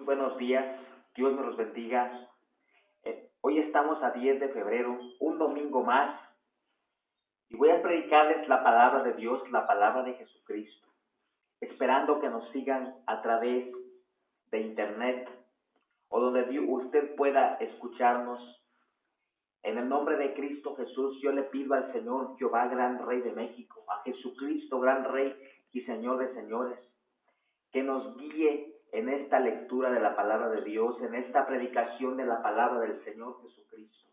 Muy buenos días, Dios me los bendiga. Hoy estamos a 10 de febrero, un domingo más, y voy a predicarles la palabra de Dios, la palabra de Jesucristo, esperando que nos sigan a través de internet o donde usted pueda escucharnos. En el nombre de Cristo Jesús, yo le pido al Señor Jehová, gran Rey de México, a Jesucristo, gran Rey y Señor de señores, que nos guíe en esta lectura de la palabra de Dios, en esta predicación de la palabra del Señor Jesucristo.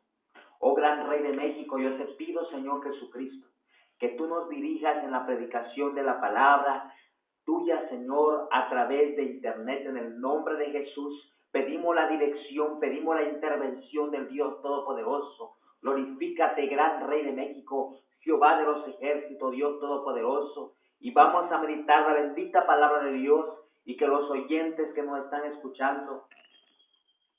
Oh gran Rey de México, yo te pido, Señor Jesucristo, que tú nos dirijas en la predicación de la palabra tuya, Señor, a través de internet, en el nombre de Jesús. Pedimos la dirección, pedimos la intervención del Dios Todopoderoso. Glorifícate, gran Rey de México, Jehová de los ejércitos, Dios Todopoderoso. Y vamos a meditar la bendita palabra de Dios y que los oyentes que nos están escuchando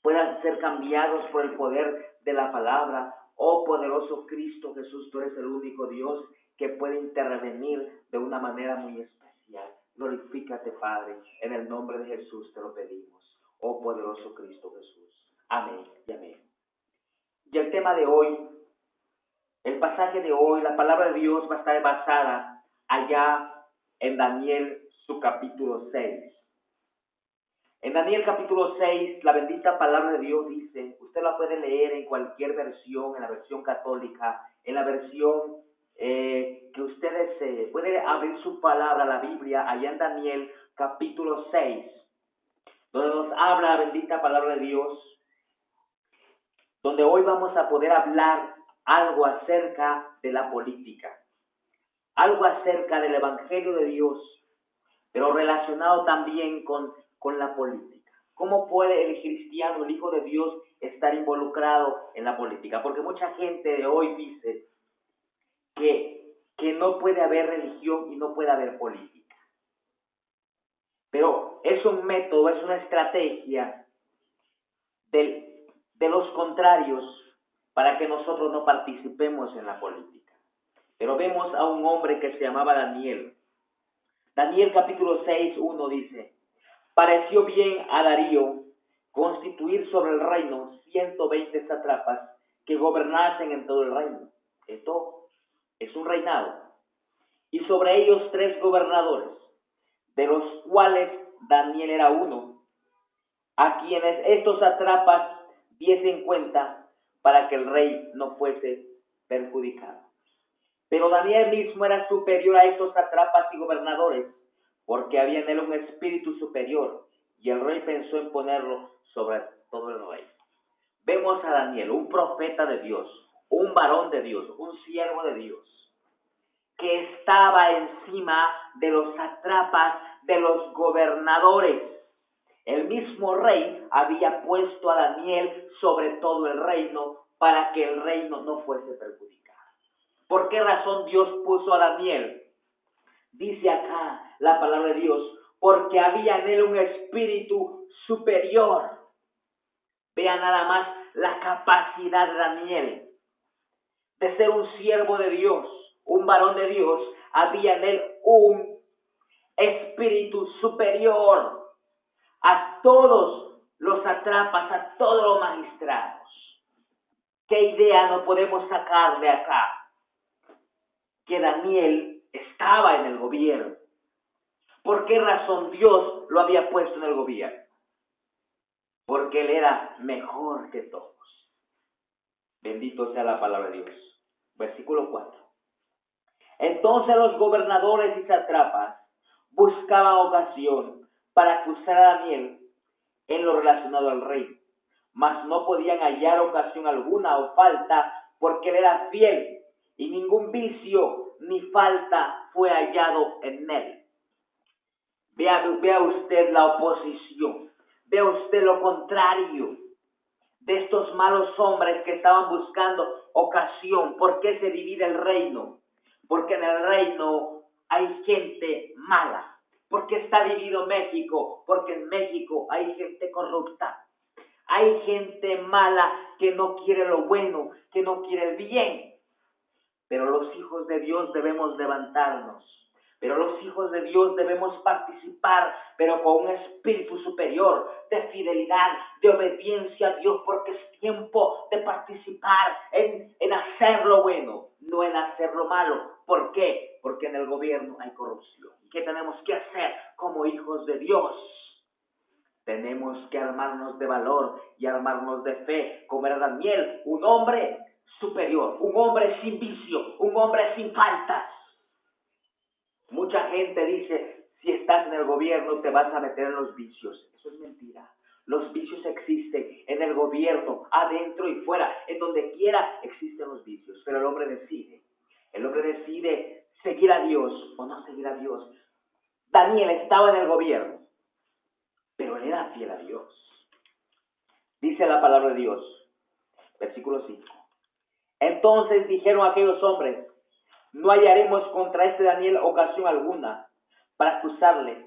puedan ser cambiados por el poder de la palabra. Oh poderoso Cristo Jesús, tú eres el único Dios que puede intervenir de una manera muy especial. Glorifícate, Padre, en el nombre de Jesús te lo pedimos. Oh poderoso Cristo Jesús. Amén y amén. Y el tema de hoy, el pasaje de hoy, la palabra de Dios va a estar basada allá en Daniel, su capítulo 6. En Daniel capítulo 6, la bendita palabra de Dios dice, usted la puede leer en cualquier versión, en la versión católica, en la versión que usted desee. Puede abrir su palabra, la Biblia, allá en Daniel capítulo 6, donde nos habla la bendita palabra de Dios, donde hoy vamos a poder hablar algo acerca de la política, algo acerca del Evangelio de Dios, pero relacionado también con la política. ¿Cómo puede el cristiano, el Hijo de Dios, estar involucrado en la política? Porque mucha gente de hoy dice que no puede haber religión y no puede haber política. Pero es un método, es una estrategia de los contrarios para que nosotros no participemos en la política. Pero vemos a un hombre que se llamaba Daniel. Daniel capítulo 6, 1 dice, pareció bien a Darío constituir sobre el reino 120 sátrapas que gobernasen en todo el reino. Esto es un reinado. Y sobre ellos 3 gobernadores, de los cuales Daniel era uno, a quienes estos sátrapas diesen cuenta para que el rey no fuese perjudicado. Pero Daniel mismo era superior a estos sátrapas y gobernadores, porque había en él un espíritu superior, y el rey pensó en ponerlo sobre todo el rey. Vemos a Daniel, un profeta de Dios, un varón de Dios, un siervo de Dios, que estaba encima de los sátrapas, de los gobernadores. El mismo rey había puesto a Daniel sobre todo el reino para que el reino no fuese perjudicado. ¿Por qué razón Dios puso a Daniel? Dice acá la palabra de Dios, porque había en él un espíritu superior. Vea nada más la capacidad de Daniel de ser un siervo de Dios, un varón de Dios. Había en él un espíritu superior a todos los sátrapas, a todos los magistrados. ¿Qué idea no podemos sacar de acá? Que Daniel estaba en el gobierno. ¿Por qué razón Dios lo había puesto en el gobierno? Porque él era mejor que todos. Bendito sea la palabra de Dios. Versículo 4. Entonces los gobernadores y sátrapas buscaban ocasión para acusar a Daniel en lo relacionado al rey, mas no podían hallar ocasión alguna o falta, porque él era fiel y ningún vicio ni falta fue hallado en él. Vea usted la oposición, vea usted lo contrario de estos malos hombres que estaban buscando ocasión. ¿Por qué se divide el reino? Porque en el reino hay gente mala. ¿Por qué está dividido México? Porque en México hay gente corrupta. Hay gente mala que no quiere lo bueno, que no quiere el bien. Pero los hijos de Dios debemos levantarnos. Pero los hijos de Dios debemos participar, pero con un espíritu superior, de fidelidad, de obediencia a Dios, porque es tiempo de participar en hacer lo bueno, no en hacer lo malo. ¿Por qué? Porque en el gobierno hay corrupción. ¿Qué tenemos que hacer como hijos de Dios? Tenemos que armarnos de valor y armarnos de fe, como era Daniel, un hombre superior, un hombre sin vicio, un hombre sin faltas. Mucha gente dice, si estás en el gobierno te vas a meter en los vicios. Eso es mentira. Los vicios existen en el gobierno, adentro y fuera, en donde quiera existen los vicios, pero el hombre decide. El hombre decide seguir a Dios o no seguir a Dios. Daniel estaba en el gobierno, pero él era fiel a Dios. Dice la palabra de Dios, versículo 5. Entonces dijeron aquellos hombres, no hallaremos contra este Daniel ocasión alguna para acusarle,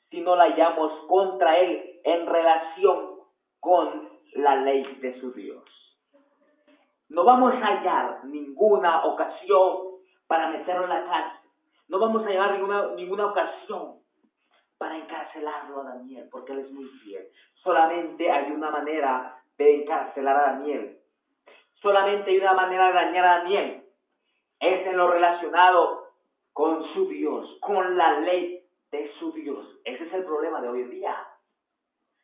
si no la hallamos contra él en relación con la ley de su Dios. No vamos a hallar ninguna ocasión para meterlo en la cárcel. No vamos a hallar ninguna ocasión para encarcelarlo a Daniel, porque él es muy fiel. Solamente hay una manera de encarcelar a Daniel. Solamente hay una manera de dañar a Daniel. Es en lo relacionado con su Dios, con la ley de su Dios. Ese es el problema de hoy en día.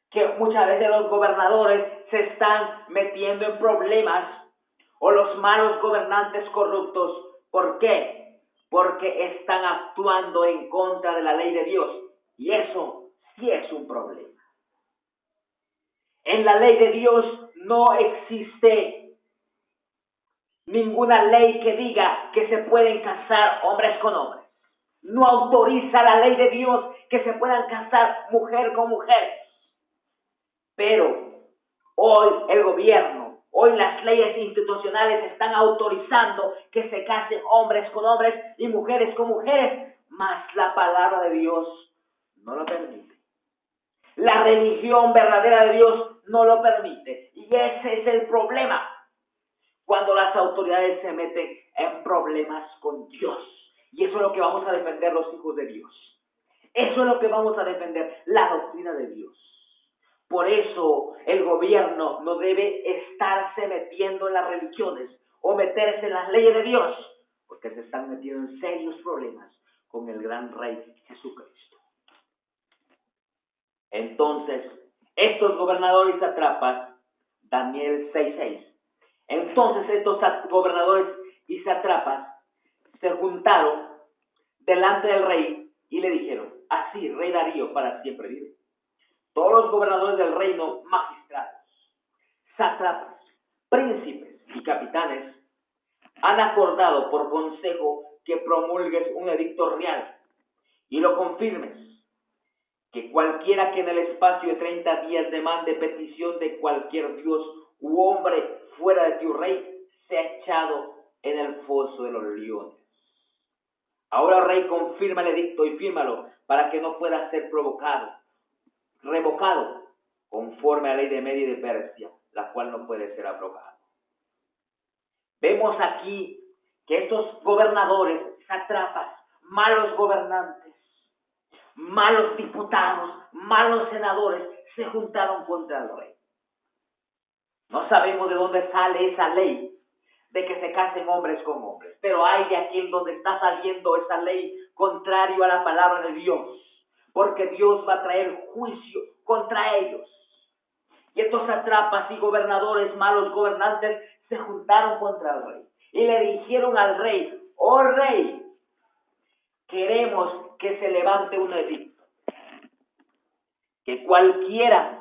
Que muchas veces los gobernadores se están metiendo en problemas, o los malos gobernantes corruptos. ¿Por qué? Porque están actuando en contra de la ley de Dios. Y eso sí es un problema. En la ley de Dios no existe ninguna ley que diga que se pueden casar hombres con hombres. No autoriza la ley de Dios que se puedan casar mujer con mujer. Pero hoy el gobierno, hoy las leyes institucionales están autorizando que se casen hombres con hombres y mujeres con mujeres, mas la palabra de Dios no lo permite. La religión verdadera de Dios no lo permite. Y ese es el problema. Cuando las autoridades se meten en problemas con Dios. Y eso es lo que vamos a defender los hijos de Dios. Eso es lo que vamos a defender, la doctrina de Dios. Por eso el gobierno no debe estarse metiendo en las religiones o meterse en las leyes de Dios, porque se están metiendo en serios problemas con el gran Rey Jesucristo. Entonces, estos gobernadores y sátrapas, Daniel 6:6. Entonces estos gobernadores y sátrapas se juntaron delante del rey y le dijeron, así, rey Darío, para siempre vive. Todos los gobernadores del reino, magistrados, sátrapas, príncipes y capitanes han acordado por consejo que promulgues un edicto real y lo confirmes, que cualquiera que en el espacio de 30 días demande petición de cualquier dios u hombre fuera de ti, rey, sea echado en el foso de los leones. Ahora, rey, confirma el edicto y fírmalo para que no pueda ser revocado, conforme a la ley de Media y de Persia, la cual no puede ser abrogada. Vemos aquí que estos gobernadores, sátrapas, malos gobernantes, malos diputados, malos senadores, se juntaron contra el rey. No sabemos de dónde sale esa ley de que se casen hombres con hombres, pero hay de aquí en donde está saliendo esa ley contrario a la palabra de Dios, porque Dios va a traer juicio contra ellos. Y estos sátrapas y gobernadores, malos gobernantes, se juntaron contra el rey y le dijeron al rey, oh rey, queremos que se levante un edicto, que cualquiera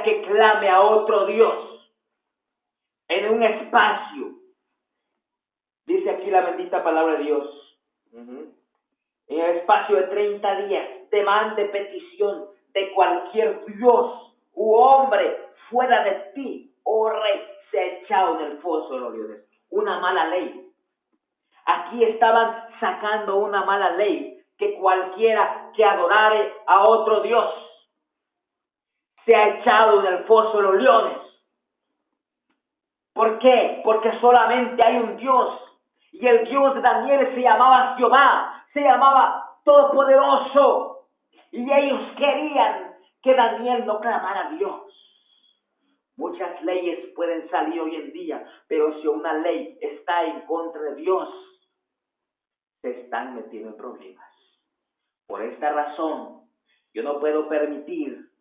que clame a otro Dios en un espacio, dice aquí la bendita palabra de Dios, en el espacio de 30 días, demande petición de cualquier Dios u hombre fuera de ti, oh rey, se ha echado en el foso de los leones. Una mala ley. Aquí estaban sacando una mala ley, que cualquiera que adorare a otro Dios se ha echado en el foso de los leones. ¿Por qué? Porque solamente hay un Dios, Y el Dios de Daniel se llamaba Jehová, se llamaba Todopoderoso. Y ellos querían que Daniel no clamara a Dios. Muchas leyes pueden salir hoy en día, pero si una ley está en contra de Dios, se están metiendo en problemas. Por esta razón, yo no puedo permitir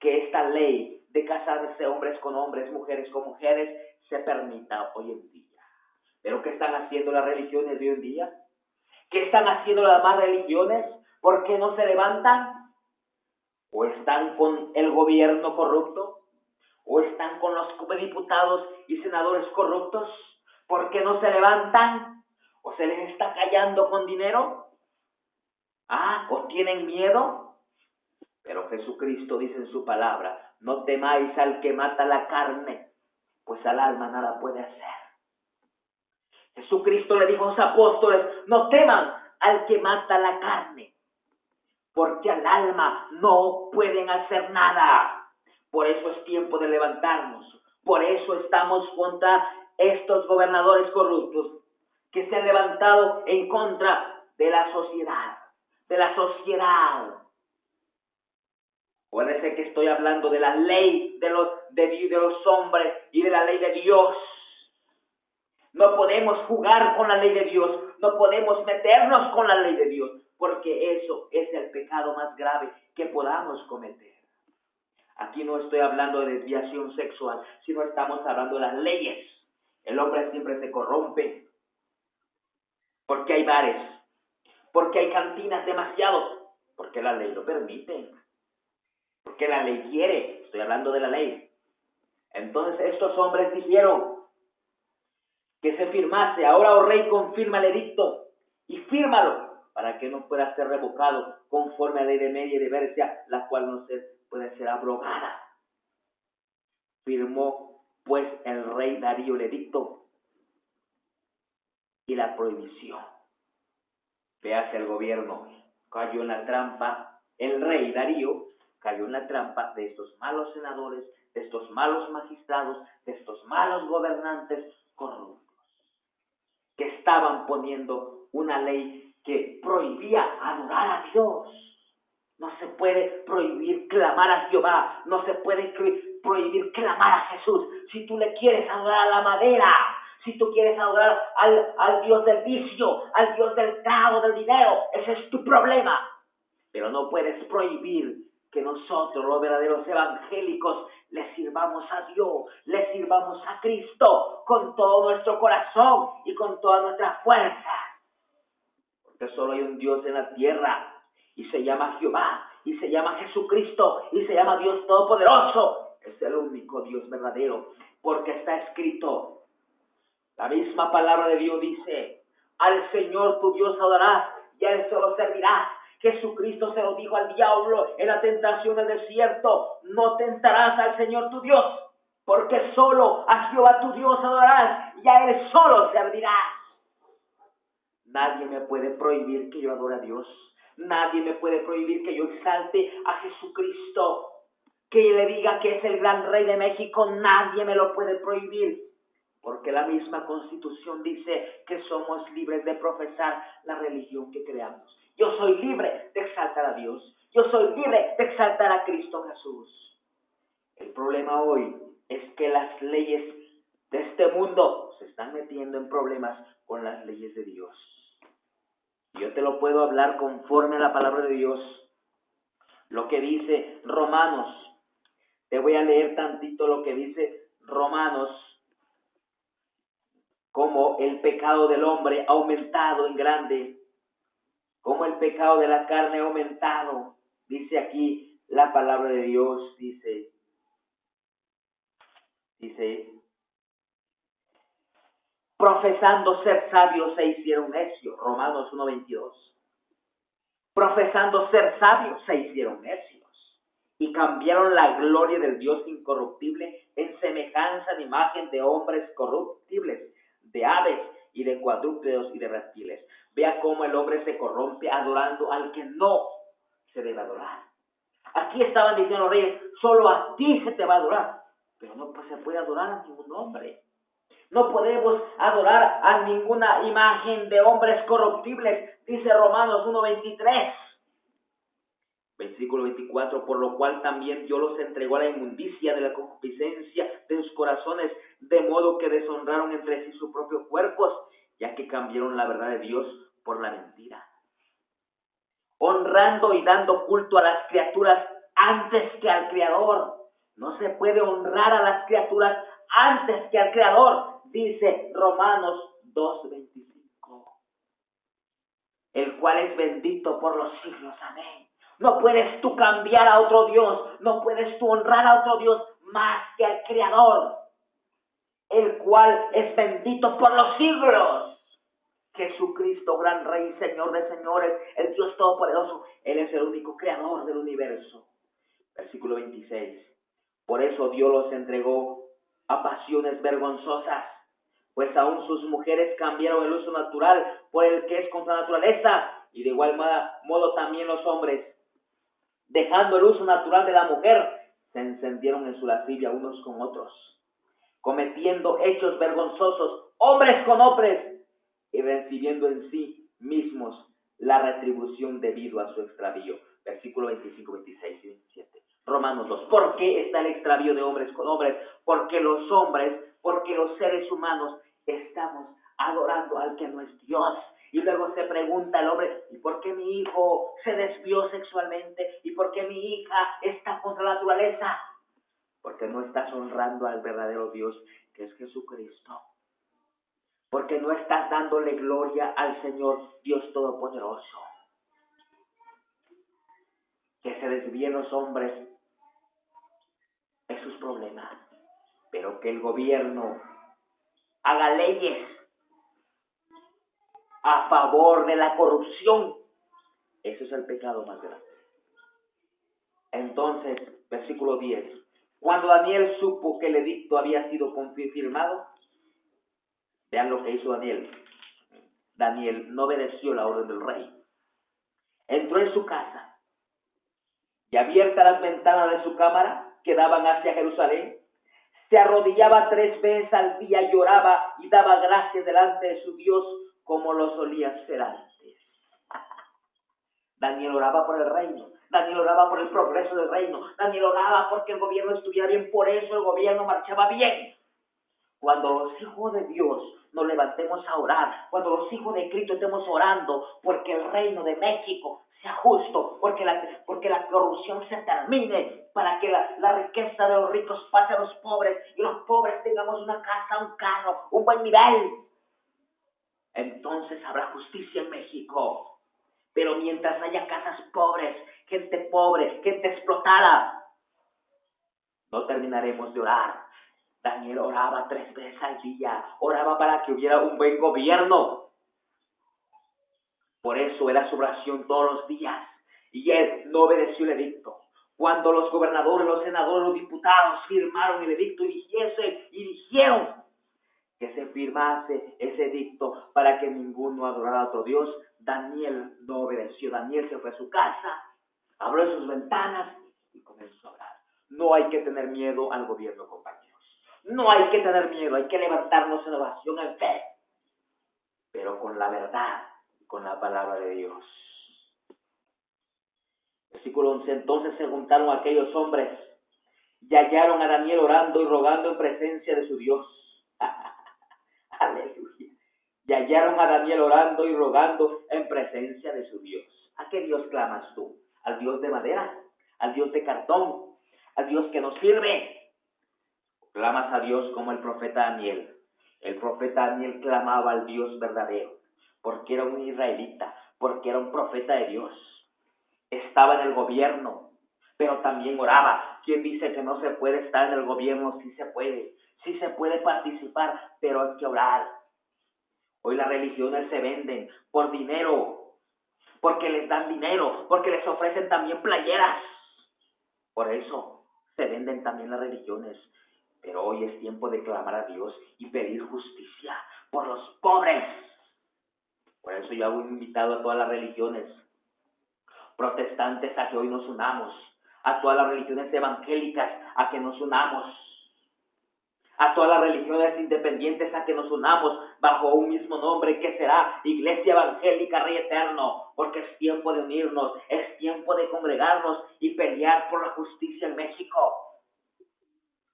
que esta ley de casarse hombres con hombres, mujeres con mujeres, se permita hoy en día. ¿Pero qué están haciendo las religiones de hoy en día? ¿Qué están haciendo las demás religiones? ¿Por qué no se levantan? ¿O están con el gobierno corrupto? ¿O están con los diputados y senadores corruptos? ¿Por qué no se levantan? ¿O se les está callando con dinero? ¿O tienen miedo? Pero Jesucristo dice en su palabra, no temáis al que mata la carne, pues al alma nada puede hacer. Jesucristo le dijo a los apóstoles, no teman al que mata la carne, porque al alma no pueden hacer nada. Por eso es tiempo de levantarnos. Por eso estamos contra estos gobernadores corruptos que se han levantado en contra de la sociedad. Acuérdense que estoy hablando de la ley de los hombres y de la ley de Dios. No podemos jugar con la ley de Dios, no podemos meternos con la ley de Dios, porque eso es el pecado más grave que podamos cometer. Aquí no estoy hablando de desviación sexual, sino estamos hablando de las leyes. El hombre siempre se corrompe, porque hay bares, porque hay cantinas demasiado, porque la ley lo permite, porque la ley quiere, estoy hablando de la ley. Entonces estos hombres dijeron que se firmase, ahora, oh rey, confirma el edicto y fírmalo para que no pueda ser revocado conforme a la ley de Media y de Persia, la cual no puede ser abrogada. Firmó pues el rey Darío el edicto y la prohibición. Véase, el gobierno cayó en la trampa, el rey Darío cayó en la trampa de estos malos senadores, de estos malos magistrados, de estos malos gobernantes corruptos, que estaban poniendo una ley que prohibía adorar a Dios. No se puede prohibir clamar a Jehová, no se puede prohibir clamar a Jesús. Si tú le quieres adorar a la madera, si tú quieres adorar al Dios del vicio, al Dios del trago, del dinero, ese es tu problema. Pero no puedes prohibir que nosotros, los verdaderos evangélicos, le sirvamos a Dios, le sirvamos a Cristo con todo nuestro corazón y con toda nuestra fuerza. Porque solo hay un Dios en la tierra y se llama Jehová, y se llama Jesucristo, y se llama Dios Todopoderoso. Es el único Dios verdadero, porque está escrito, la misma palabra de Dios dice, al Señor tu Dios adorarás y a Él solo servirás. Jesucristo se lo dijo al diablo en la tentación del desierto, no tentarás al Señor tu Dios, porque solo a Jehová tu Dios adorarás y a Él solo servirás. Nadie me puede prohibir que yo adore a Dios, nadie me puede prohibir que yo exalte a Jesucristo, que le diga que es el gran Rey de México, nadie me lo puede prohibir. Porque la misma Constitución dice que somos libres de profesar la religión que creamos. Yo soy libre de exaltar a Dios. Yo soy libre de exaltar a Cristo Jesús. El problema hoy es que las leyes de este mundo se están metiendo en problemas con las leyes de Dios. Yo te lo puedo hablar conforme a la palabra de Dios. Lo que dice Romanos. Te voy a leer tantito lo que dice Romanos. Como el pecado del hombre ha aumentado en grande, como el pecado de la carne ha aumentado. Dice aquí la palabra de Dios, dice, profesando ser sabios se hicieron necios, Romanos 1:22. Profesando ser sabios se hicieron necios y cambiaron la gloria del Dios incorruptible en semejanza de imagen de hombres corruptibles, de aves y de cuadrúpedos y de reptiles. Vea cómo el hombre se corrompe adorando al que no se debe adorar. Aquí estaban diciendo los reyes, solo a ti se te va a adorar, pero no se puede adorar a ningún hombre. No podemos adorar a ninguna imagen de hombres corruptibles, dice Romanos 1:23. Versículo 24, por lo cual también Dios los entregó a la inmundicia de la concupiscencia de sus corazones, de modo que deshonraron entre sí sus propios cuerpos, ya que cambiaron la verdad de Dios por la mentira. Honrando y dando culto a las criaturas antes que al Creador. No se puede honrar a las criaturas antes que al Creador, dice Romanos 2:25, el cual es bendito por los siglos. Amén. No puedes tú cambiar a otro Dios, no puedes tú honrar a otro Dios más que al Creador, el cual es bendito por los siglos. Jesucristo, gran Rey, Señor de señores, el Dios Todopoderoso, Él es el único creador del universo. Versículo 26. Por eso Dios los entregó a pasiones vergonzosas, pues aún sus mujeres cambiaron el uso natural por el que es contra naturaleza, y de igual modo también los hombres, dejando el uso natural de la mujer, se encendieron en su lascivia unos con otros, cometiendo hechos vergonzosos, hombres con hombres, y recibiendo en sí mismos la retribución debido a su extravío. Versículo 25, 26 y 27. Romanos 2. ¿Por qué está el extravío de hombres con hombres? Porque los hombres, porque los seres humanos estamos adorando al que no es Dios. Y luego se pregunta el hombre, ¿y por qué mi hijo se desvió sexualmente? ¿Y por qué mi hija está contra la naturaleza? Porque no estás honrando al verdadero Dios, que es Jesucristo. Porque no estás dándole gloria al Señor Dios Todopoderoso. Que se desvíen los hombres es sus problemas, pero que el gobierno haga leyes a favor de la corrupción, eso es el pecado más grande. Entonces, versículo 10, cuando Daniel supo que el edicto había sido confirmado, vean lo que hizo Daniel. Daniel no obedeció la orden del rey. Entró en su casa y abiertas las ventanas de su cámara que daban hacia Jerusalén, se arrodillaba 3 veces al día, lloraba y daba gracias delante de su Dios como lo solía hacer antes. Daniel oraba por el reino, Daniel oraba por el progreso del reino, Daniel oraba porque el gobierno estuviera bien, por eso el gobierno marchaba bien. Cuando los hijos de Dios nos levantemos a orar, cuando los hijos de Cristo estemos orando porque el reino de México sea justo, porque la corrupción se termine, para que la riqueza de los ricos pase a los pobres y los pobres tengamos una casa, un carro, un buen nivel, entonces habrá justicia en México. Pero mientras haya casas pobres, gente pobre, gente explotada, no terminaremos de orar. Daniel oraba 3 veces al día, oraba para que hubiera un buen gobierno. Por eso era su oración todos los días, y él no obedeció el edicto. Cuando los gobernadores, los senadores, los diputados firmaron el edicto y dijeron que se firmase ese edicto para que ninguno adorara a otro Dios, Daniel no obedeció. Daniel se fue a su casa, abrió sus ventanas y comenzó a orar. No hay que tener miedo al gobierno, compañeros. No hay que tener miedo, hay que levantarnos en oración, en fe, pero con la verdad, con la palabra de Dios. Versículo 11, entonces se juntaron aquellos hombres y hallaron a Daniel orando y rogando en presencia de su Dios. Aleluya. Y hallaron a Daniel orando y rogando en presencia de su Dios. ¿A qué Dios clamas tú? ¿Al Dios de madera? ¿Al Dios de cartón? ¿Al Dios que nos sirve? Clamas a Dios como el profeta Daniel. El profeta Daniel clamaba al Dios verdadero, porque era un israelita, porque era un profeta de Dios. Estaba en el gobierno, pero también oraba. ¿Quién dice que no se puede estar en el gobierno? Sí se puede participar, pero hay que orar. Hoy las religiones se venden por dinero, porque les dan dinero, porque les ofrecen también playeras. Por eso se venden también las religiones. Pero hoy es tiempo de clamar a Dios y pedir justicia por los pobres. Por eso yo hago un invitado a todas las religiones protestantes a que hoy nos unamos, a todas las religiones evangélicas a que nos unamos, a todas las religiones independientes a que nos unamos bajo un mismo nombre que será Iglesia Evangélica Rey Eterno, porque es tiempo de unirnos, es tiempo de congregarnos y pelear por la justicia en México.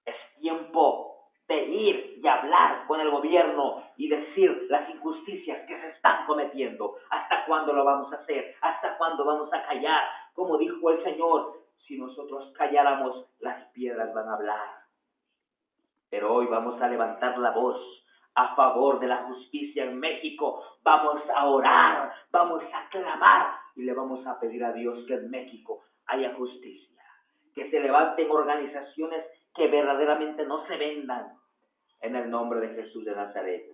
Es tiempo de ir y hablar con el gobierno y decir las injusticias que se están cometiendo. ¿Hasta cuándo lo vamos a hacer? ¿Hasta cuándo vamos a callar? Como dijo el Señor, si nosotros calláramos, las piedras van a hablar. Pero hoy vamos a levantar la voz a favor de la justicia en México. Vamos a orar, vamos a clamar y le vamos a pedir a Dios que en México haya justicia. Que se levanten organizaciones que verdaderamente no se vendan en el nombre de Jesús de Nazaret.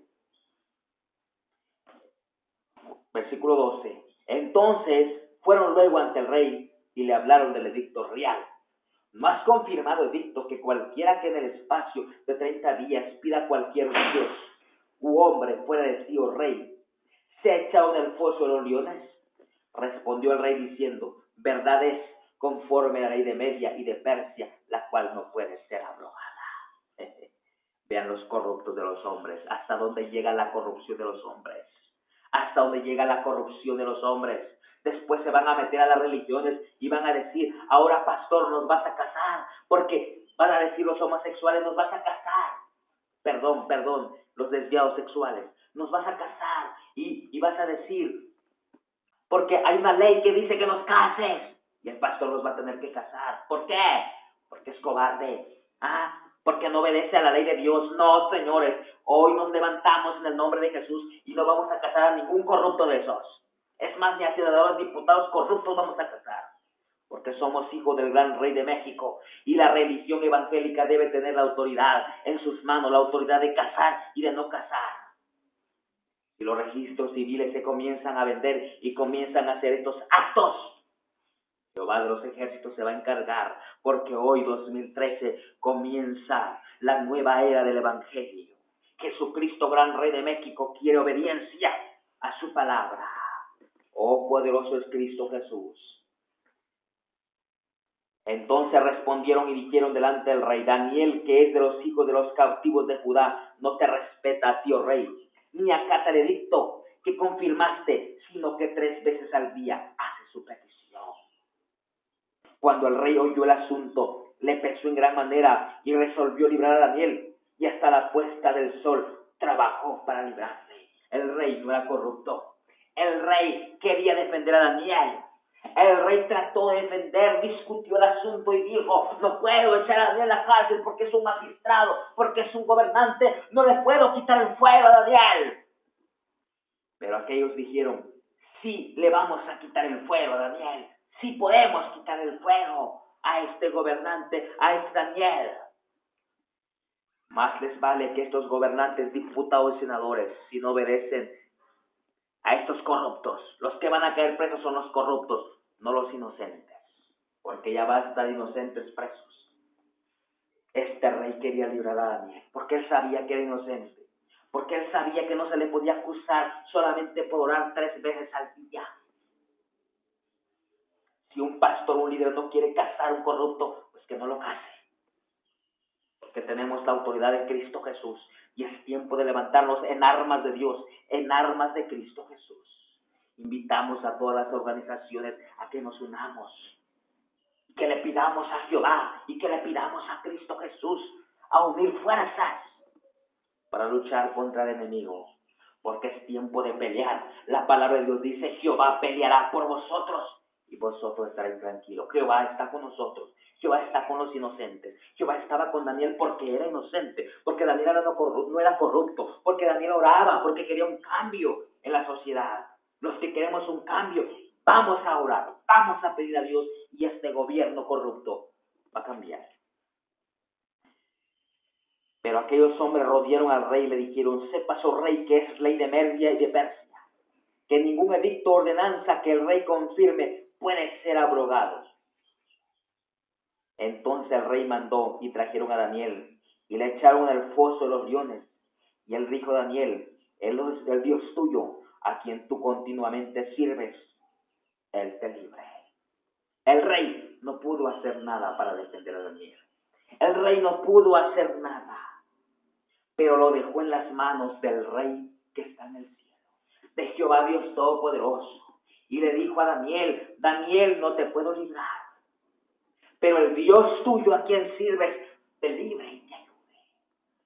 Versículo 12. Entonces fueron luego ante el rey y le hablaron del edicto real. No has confirmado edicto que cualquiera que en el espacio de 30 días pida cualquier dios u hombre fuera de ti, oh rey, se ha echado en el foso de los leones. Respondió el rey diciendo, verdad es, conforme a la ley de Media y de Persia, la cual no puede ser abrogada. Vean los corruptos de los hombres, hasta dónde llega la corrupción de los hombres, hasta dónde llega la corrupción de los hombres. Después se van a meter a las religiones y van a decir, ahora pastor, nos vas a casar, porque van a decir los homosexuales, nos vas a casar. Perdón, los desviados sexuales, nos vas a casar y vas a decir, porque hay una ley que dice que nos cases y el pastor nos va a tener que casar. ¿Por qué? Porque es cobarde. Porque no obedece a la ley de Dios. No, señores, hoy nos levantamos en el nombre de Jesús y no vamos a casar a ningún corrupto de esos. Es más, ni a ciudadanos diputados corruptos vamos a casar, porque somos hijos del gran rey de México y la religión evangélica debe tener la autoridad en sus manos, la autoridad de casar y de no casar. Y los registros civiles se comienzan a vender y comienzan a hacer estos actos, Jehová de los ejércitos se va a encargar, porque hoy 2013 comienza la nueva era del evangelio. Jesucristo, gran rey de México, quiere obediencia a su palabra. Oh, poderoso es Cristo Jesús. Entonces respondieron y dijeron delante del rey, Daniel, que es de los hijos de los cautivos de Judá, no te respeta a ti, oh rey, ni acata el edicto que confirmaste, sino que 3 veces al día hace su petición. Cuando el rey oyó el asunto, le pesó en gran manera y resolvió librar a Daniel, y hasta la puesta del sol trabajó para librarle. El rey no era corrupto. El rey quería defender a Daniel. El rey trató de defender, discutió el asunto y dijo, no puedo echar a Daniel a la cárcel porque es un magistrado, porque es un gobernante, no le puedo quitar el fuego a Daniel. Pero aquellos dijeron, sí, le vamos a quitar el fuego a Daniel, sí podemos quitar el fuego a este gobernante, a este Daniel. Más les vale que estos gobernantes, diputados y senadores, si no obedecen a estos corruptos, los que van a caer presos son los corruptos, no los inocentes, porque ya basta de inocentes presos. Este rey quería librar a Daniel, porque él sabía que era inocente, porque él sabía que no se le podía acusar solamente por orar 3 veces al día. Si un pastor, un líder no quiere casar a un corrupto, pues que no lo case. Porque tenemos la autoridad de Cristo Jesús y es tiempo de levantarnos en armas de Dios, en armas de Cristo Jesús. Invitamos a todas las organizaciones a que nos unamos, que le pidamos a Jehová y que le pidamos a Cristo Jesús a unir fuerzas para luchar contra el enemigo, porque es tiempo de pelear. La palabra de Dios dice, Jehová peleará por vosotros y vosotros estaréis tranquilos. Jehová está con nosotros, Jehová está con los inocentes. Jehová estaba con Daniel porque era inocente, porque Daniel no era corrupto, porque Daniel oraba, porque quería un cambio en la sociedad. Los que queremos un cambio, vamos a orar, vamos a pedir a Dios y este gobierno corrupto va a cambiar. Pero aquellos hombres rodearon al rey y le dijeron, sepas, oh rey, que es ley de Media y de Persia, que ningún edicto o ordenanza que el rey confirme puede ser abrogado. Entonces el rey mandó y trajeron a Daniel y le echaron en el foso de los leones. Y él dijo a Daniel, él es el Dios tuyo, a quien tú continuamente sirves, él te libre. El rey no pudo hacer nada para defender a Daniel. El rey no pudo hacer nada. pero lo dejó en las manos del Rey que está en el cielo, de Jehová Dios Todopoderoso. Y le dijo a Daniel: Daniel, no te puedo librar, pero el Dios tuyo a quien sirves te libre y te ayude.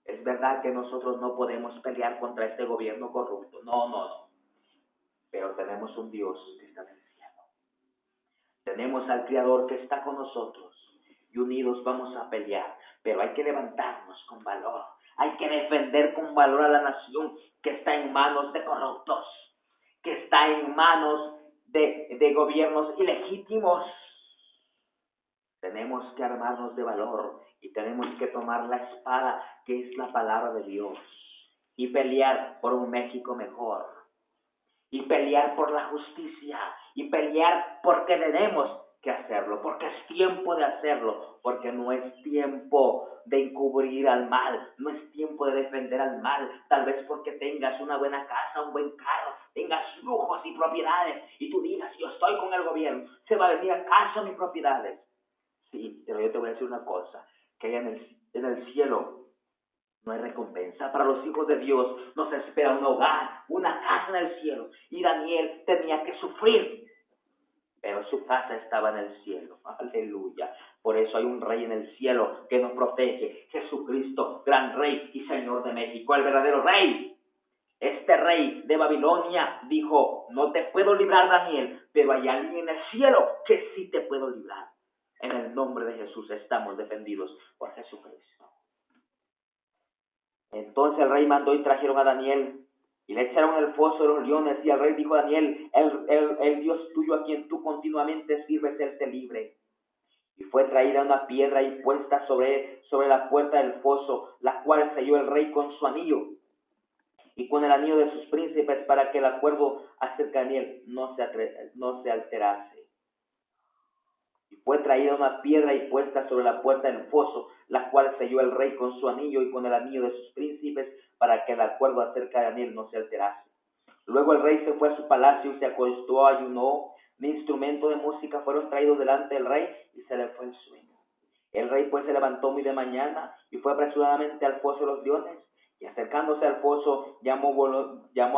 Es verdad que nosotros no podemos pelear contra este gobierno corrupto, no. Pero tenemos un Dios que está en el cielo. Tenemos al Creador que está con nosotros y unidos vamos a pelear, pero hay que levantarnos con valor. Hay que defender con valor a la nación que está en manos de corruptos, que está en manos de gobiernos ilegítimos. Tenemos que armarnos de valor y tenemos que tomar la espada, que es la palabra de Dios, y pelear por un México mejor, y pelear por la justicia, y pelear porque tenemos que hacerlo, porque es tiempo de hacerlo, porque no es tiempo de encubrir al mal, no es tiempo de defender al mal. Tal vez porque tengas una buena casa, un buen carro, tengas lujos y propiedades, y tú digas: yo estoy con el gobierno, se va a venir a casa mis propiedades. Sí, pero yo te voy a decir una cosa, que allá en el cielo no hay recompensa. Para los hijos de Dios nos espera un hogar, una casa en el cielo. Y Daniel tenía que sufrir, pero su casa estaba en el cielo. Aleluya. Por eso hay un Rey en el cielo que nos protege. Jesucristo, gran Rey y Señor de México, el verdadero Rey. Este rey de Babilonia dijo: no te puedo librar, Daniel, pero hay alguien en el cielo que sí te puedo librar. En el nombre de Jesús estamos defendidos por Jesucristo. Entonces el rey mandó y trajeron a Daniel y le echaron en el foso de los leones. Y el rey dijo a Daniel: el Dios tuyo a quien tú continuamente sirves, él te libre. Y fue traída una piedra y puesta sobre la puerta del foso, la cual selló el rey con su anillo y con el anillo de sus príncipes, para que el acuerdo acerca de Daniel no se alterase. Y fue traída una piedra y puesta sobre la puerta del foso, la cual selló el rey con su anillo y con el anillo de sus príncipes, para que el acuerdo acerca de Daniel no se alterase. Luego el rey se fue a su palacio y se acostó, ayunó. De instrumento de música fueron traídos delante del rey y se le fue el sueño. El rey pues se levantó muy de mañana y fue apresuradamente al foso de los leones. Y acercándose al foso, llamó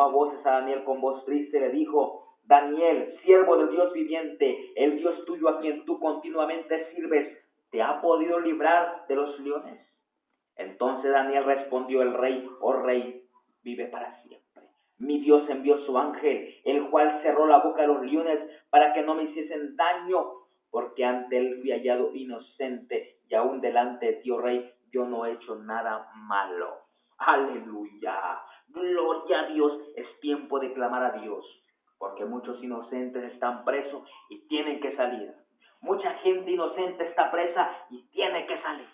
a voces a Daniel con voz triste y le dijo: Daniel, siervo del Dios viviente, el Dios tuyo a quien tú continuamente sirves, ¿te ha podido librar de los leones? Entonces Daniel respondió: el rey, oh rey, vive para siempre. Mi Dios envió su ángel, el cual cerró la boca de los leones para que no me hiciesen daño, porque ante él fui hallado inocente, y aún delante de ti, oh rey, yo no he hecho nada malo. Aleluya, gloria a Dios. Es tiempo de clamar a Dios, porque muchos inocentes están presos y tienen que salir. Mucha gente inocente está presa y tiene que salir,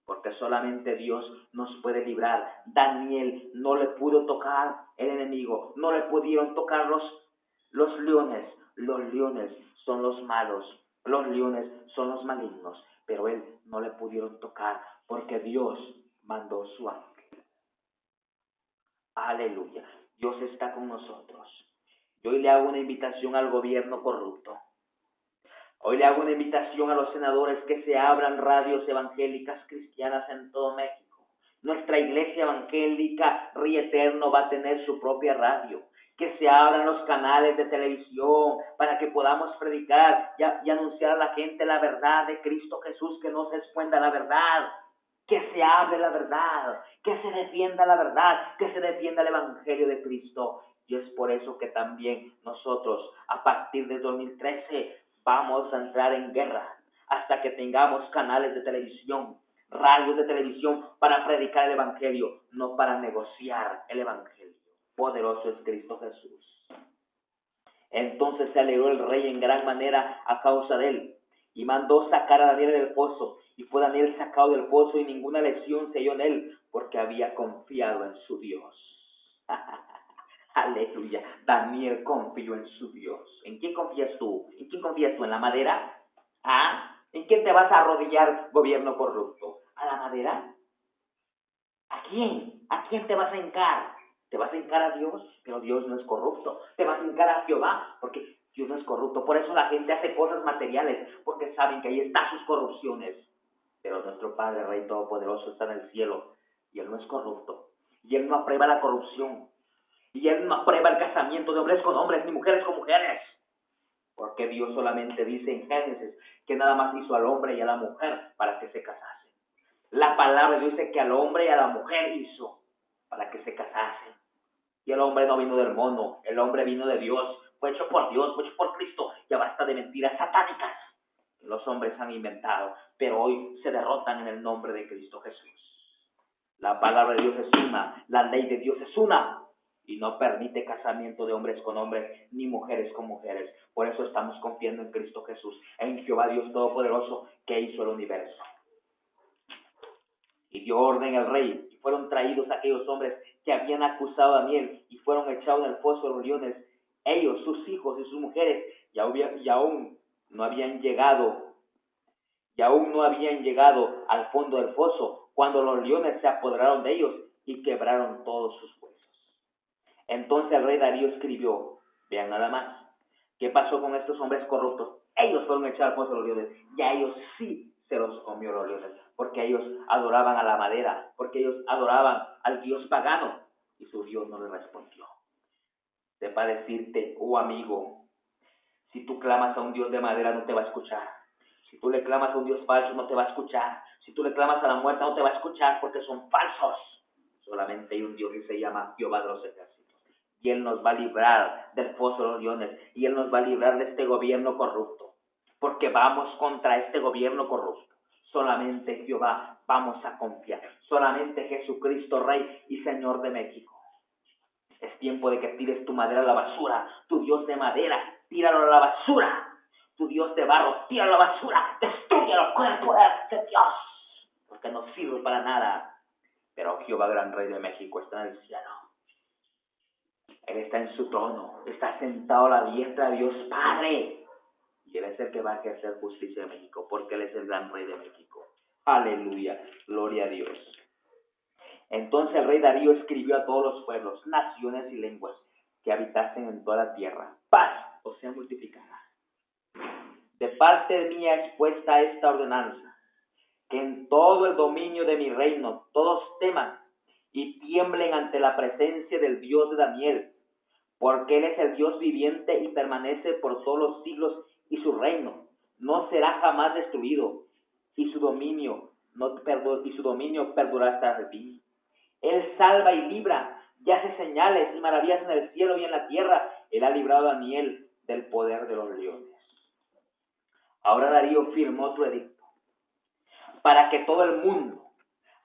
porque solamente Dios nos puede librar. Daniel no le pudo tocar el enemigo, no le pudieron tocar los leones. Los leones son los malos, los leones son los malignos, pero él no le pudieron tocar porque Dios mandó su ángel. Aleluya, Dios está con nosotros. Y hoy le hago una invitación al gobierno corrupto. Hoy le hago una invitación a los senadores que se abran radios evangélicas cristianas en todo México. Nuestra iglesia evangélica Río Eterno va a tener su propia radio. Que se abran los canales de televisión para que podamos predicar y anunciar a la gente la verdad de Cristo Jesús, que no se esconda la verdad. Que se hable la verdad, que se defienda la verdad, que se defienda el evangelio de Cristo. Y es por eso que también nosotros, a partir de 2013, vamos a entrar en guerra hasta que tengamos canales de televisión, radios de televisión para predicar el evangelio, no para negociar el evangelio. Poderoso es Cristo Jesús. Entonces se alegró el rey en gran manera a causa de él, y mandó sacar a Daniel del pozo. Y fue Daniel sacado del pozo, y ninguna lesión se halló en él, porque había confiado en su Dios. Aleluya. Daniel confió en su Dios. ¿En quién confías tú? ¿En quién confías tú? ¿En la madera? ¿Ah? ¿En quién te vas a arrodillar, gobierno corrupto? ¿A la madera? ¿A quién? ¿A quién te vas a hincar? ¿Te vas a hincar a Dios? Pero Dios no es corrupto. ¿Te vas a hincar a Jehová? Porque Dios no es corrupto. Por eso la gente hace cosas materiales, porque saben que ahí están sus corrupciones. Pero nuestro Padre, Rey Todopoderoso, está en el cielo y Él no es corrupto, y Él no aprueba la corrupción, y Él no aprueba el casamiento de hombres con hombres ni mujeres con mujeres, porque Dios solamente dice en Génesis que nada más hizo al hombre y a la mujer para que se casasen. La palabra de Dios dice que al hombre y a la mujer hizo para que se casasen. Y el hombre no vino del mono, el hombre vino de Dios, fue hecho por Dios, fue hecho por Cristo. Ya basta de mentiras satánicas que los hombres han inventado, pero hoy se derrotan en el nombre de Cristo Jesús. La palabra de Dios es una, la ley de Dios es una, y no permite casamiento de hombres con hombres, ni mujeres con mujeres. Por eso estamos confiando en Cristo Jesús, en Jehová Dios Todopoderoso, que hizo el universo. Y dio orden el rey, y fueron traídos aquellos hombres que habían acusado a Daniel, y fueron echados en el foso de los leones, ellos, sus hijos y sus mujeres, y aún no habían llegado al fondo del foso, cuando los leones se apoderaron de ellos y quebraron todos sus huesos. Entonces el rey Darío escribió, vean nada más, ¿qué pasó con estos hombres corruptos? Ellos fueron echados al foso de los leones, y a ellos sí se los comió los leones, porque ellos adoraban a la madera, porque ellos adoraban al dios pagano, y su Dios no les respondió. Sepa decirte, oh amigo, si tú clamas a un Dios de madera no te va a escuchar. Si tú le clamas a un Dios falso no te va a escuchar. Si tú le clamas a la muerte no te va a escuchar porque son falsos. Solamente hay un Dios que se llama Jehová de los ejércitos. Y Él nos va a librar del foso de los leones. Y Él nos va a librar de este gobierno corrupto. Porque vamos contra este gobierno corrupto. Solamente Jehová vamos a confiar. Solamente Jesucristo, Rey y Señor de México. Es tiempo de que tires tu madera a la basura. Tu Dios de madera, tíralo a la basura. Tu Dios de barro, tíralo a la basura. Destrúyelo con el poder de Dios. Porque no sirve para nada. Pero Jehová, gran Rey de México, está en el cielo. Él está en su trono. Está sentado a la diestra de Dios Padre. Y Él es el que va a ejercer justicia en México. Porque Él es el gran Rey de México. Aleluya. Gloria a Dios. Entonces el rey Darío escribió a todos los pueblos, naciones y lenguas que habitasen en toda la tierra. Paz os sea multiplicada. De parte mía expuesta esta ordenanza, que en todo el dominio de mi reino todos teman y tiemblen ante la presencia del Dios de Daniel, porque Él es el Dios viviente y permanece por todos los siglos, y su reino no será jamás destruido, y su dominio perdurará hasta el fin. Él salva y libra, y hace señales y maravillas en el cielo y en la tierra. Él ha librado a Daniel del poder de los leones. Ahora Darío firmó otro edicto para que todo el mundo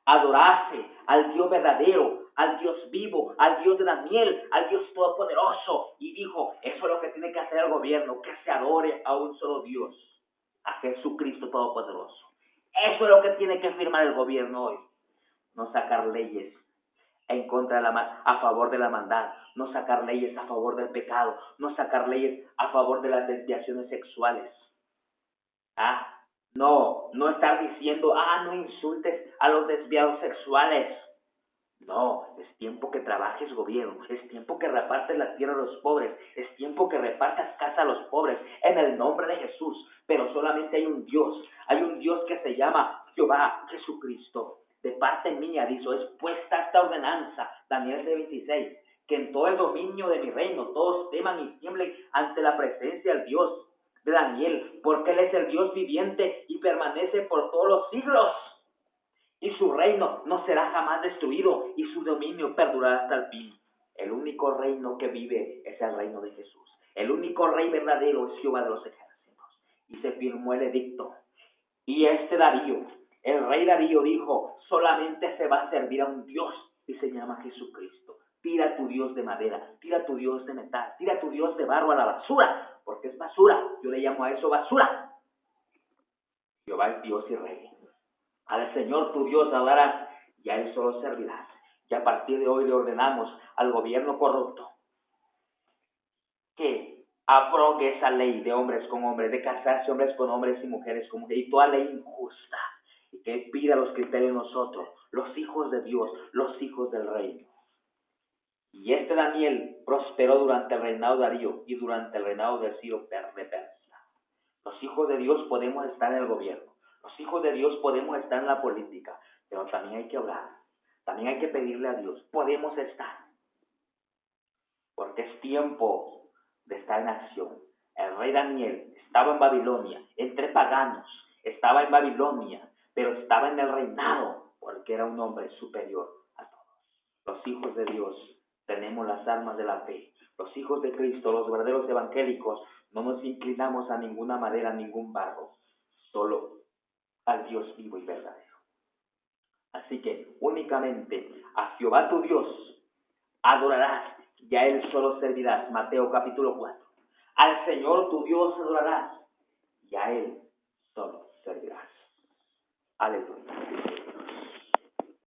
adorase al Dios verdadero, al Dios vivo, al Dios de Daniel, al Dios todopoderoso. Y dijo, eso es lo que tiene que hacer el gobierno, que se adore a un solo Dios, a Jesucristo todopoderoso. Eso es lo que tiene que firmar el gobierno hoy. No sacar leyes en contra de a favor de la maldad, no sacar leyes a favor del pecado, no sacar leyes a favor de las desviaciones sexuales. No estar diciendo, no insultes a los desviados sexuales. No, es tiempo que trabajes gobierno, es tiempo que repartes la tierra a los pobres, es tiempo que repartas casa a los pobres, en el nombre de Jesús. Pero solamente hay un Dios que se llama Jehová Jesucristo. De parte mía, dice, es puesta esta ordenanza, Daniel 26, que en todo el dominio de mi reino todos teman y tiemblen ante la presencia del Dios de Daniel, porque Él es el Dios viviente y permanece por todos los siglos. Y su reino no será jamás destruido, y su dominio perdurará hasta el fin. El único reino que vive es el reino de Jesús. El único rey verdadero es Jehová de los ejércitos. Y se firmó el edicto. Y Darío, el rey Darío dijo, solamente se va a servir a un Dios, y se llama Jesucristo. Tira tu Dios de madera, tira tu Dios de metal, tira tu Dios de barro a la basura, porque es basura. Yo le llamo a eso basura. Jehová es Dios y Rey. Al Señor tu Dios adorarás, y a Él solo servirás. Y a partir de hoy le ordenamos al gobierno corrupto que abrogue esa ley de hombres con hombres, de casarse hombres con hombres y mujeres con mujeres, y toda ley injusta, y que pida los criterios de nosotros, los hijos de Dios, los hijos del reino. Y Daniel prosperó durante el reinado de Darío y durante el reinado de Ciro de Persia. Los hijos de Dios podemos estar en el gobierno. Los hijos de Dios podemos estar en la política, pero también hay que orar. también hay que pedirle a Dios. Podemos estar, porque es tiempo de estar en acción. El rey Daniel estaba en Babilonia, entre paganos, estaba en Babilonia, pero estaba en el reinado, porque era un hombre superior a todos. Los hijos de Dios tenemos las armas de la fe. Los hijos de Cristo, los verdaderos evangélicos, no nos inclinamos a ninguna madera, a ningún barro, solo al Dios vivo y verdadero. Así que únicamente a Jehová tu Dios adorarás y a Él solo servirás. Mateo capítulo 4. Al Señor tu Dios adorarás y a Él solo servirás. Aleluya.